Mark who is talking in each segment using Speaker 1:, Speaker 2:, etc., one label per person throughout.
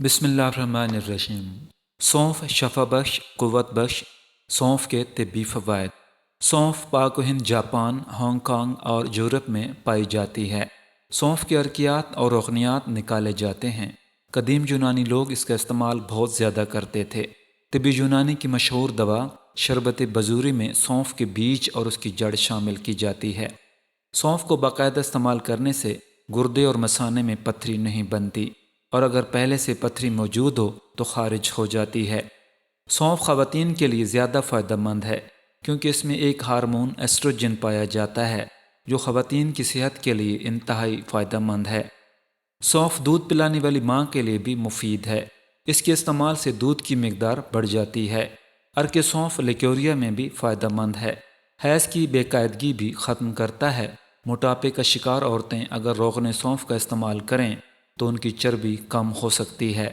Speaker 1: بسم اللہ الرحمن الرحیم۔ سونف شفا بخش، قوت بخش۔ سونف کے طبی فوائد۔ سونف پاک و ہند، جاپان، ہانگ کانگ اور یورپ میں پائی جاتی ہے۔ سونف کے ارکیات اور رکنیات نکالے جاتے ہیں۔ قدیم یونانی لوگ اس کا استعمال بہت زیادہ کرتے تھے۔ طبی یونانی کی مشہور دوا شربت بزوری میں سونف کے بیج اور اس کی جڑ شامل کی جاتی ہے۔ سونف کو باقاعدہ استعمال کرنے سے گردے اور مثانے میں پتھری نہیں بنتی، اور اگر پہلے سے پتھری موجود ہو تو خارج ہو جاتی ہے۔ سونف خواتین کے لیے زیادہ فائدہ مند ہے کیونکہ اس میں ایک ہارمون ایسٹروجن پایا جاتا ہے جو خواتین کی صحت کے لیے انتہائی فائدہ مند ہے۔ سونف دودھ پلانے والی ماں کے لیے بھی مفید ہے۔ اس کے استعمال سے دودھ کی مقدار بڑھ جاتی ہے۔ ارک سونف لیکوریا میں بھی فائدہ مند ہے۔ حیض کی بے قاعدگی بھی ختم کرتا ہے۔ موٹاپے کا شکار عورتیں اگر روغن سونف کا استعمال کریں تو ان کی چربی کم ہو سکتی ہے۔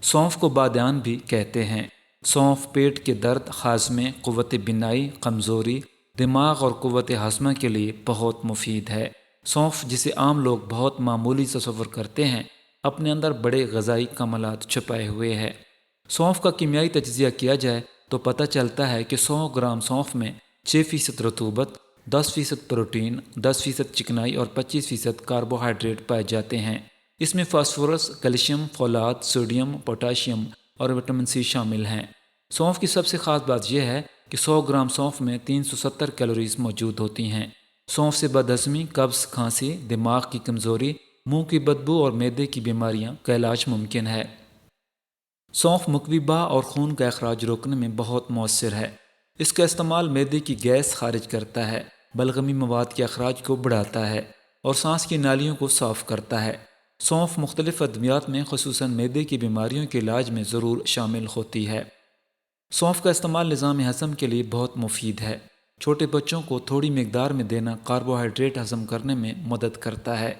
Speaker 1: سونف کو بادیان بھی کہتے ہیں۔ سونف پیٹ کے درد، ہاضمے، قوت بینائی، کمزوری، دماغ اور قوت ہاضمہ کے لیے بہت مفید ہے۔ سونف، جسے عام لوگ بہت معمولی تصور کرتے ہیں، اپنے اندر بڑے غذائی کمالات چھپائے ہوئے ہے۔ سونف کا کیمیائی تجزیہ کیا جائے تو پتہ چلتا ہے کہ 100 گرام سونف میں 6% رطوبت، 10% پروٹین، 10% چکنائی اور 25% کاربوہائیڈریٹ پائے جاتے ہیں۔ اس میں فاسفورس، کیلشیم، فولاد، سوڈیم، پوٹاشیم اور وٹامن سی شامل ہیں۔ سونف کی سب سے خاص بات یہ ہے کہ 100 گرام سونف میں 370 کیلوریز موجود ہوتی ہیں۔ سونف سے بدہضمی، قبض، کھانسی، دماغ کی کمزوری، منہ کی بدبو اور معدے کی بیماریاں کا علاج ممکن ہے۔ سونف مکببہ اور خون کا اخراج روکنے میں بہت مؤثر ہے۔ اس کا استعمال معدے کی گیس خارج کرتا ہے، بلغمی مواد کے اخراج کو بڑھاتا ہے اور سانس کی نالیوں کو صاف کرتا ہے۔ سونف مختلف ادویات میں خصوصاً معدے کی بیماریوں کے علاج میں ضرور شامل ہوتی ہے۔ سونف کا استعمال نظام ہضم کے لیے بہت مفید ہے۔ چھوٹے بچوں کو تھوڑی مقدار میں دینا کاربوہائیڈریٹ ہضم کرنے میں مدد کرتا ہے۔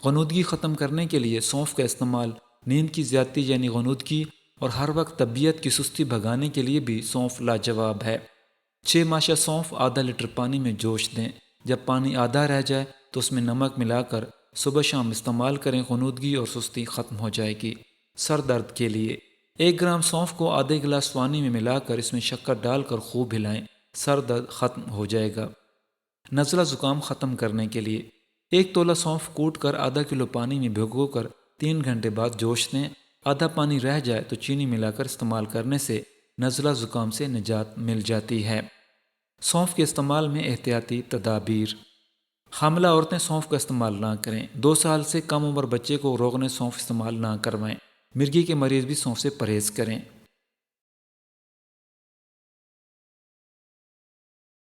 Speaker 1: غنودگی ختم کرنے کے لیے سونف کا استعمال، نیند کی زیادتی یعنی غنودگی اور ہر وقت طبیعت کی سستی بھگانے کے لیے بھی سونف لاجواب ہے۔ 6 ماشا سونف آدھا لیٹر پانی میں جوش دیں۔ جب پانی آدھا رہ جائے تو اس میں نمک ملا کر صبح شام استعمال کریں۔ غنودگی اور سستی ختم ہو جائے گی۔ سر درد کے لیے 1 گرام سونف کو آدھے گلاس پانی میں ملا کر اس میں شکر ڈال کر خوب ہلائیں، سر درد ختم ہو جائے گا۔ نزلہ زکام ختم کرنے کے لیے 1 تولہ سونف کوٹ کر آدھا کلو پانی میں بھگو کر 3 گھنٹے بعد جوش دیں۔ آدھا پانی رہ جائے تو چینی ملا کر استعمال کرنے سے نزلہ زکام سے نجات مل جاتی ہے۔ سونف کے استعمال میں احتیاطی تدابیر۔ حاملہ عورتیں سونف کا استعمال نہ کریں۔ 2 سال سے کم عمر بچے کو روغن سونف استعمال نہ کروائیں۔ مرگی کے مریض بھی سونف سے پرہیز کریں۔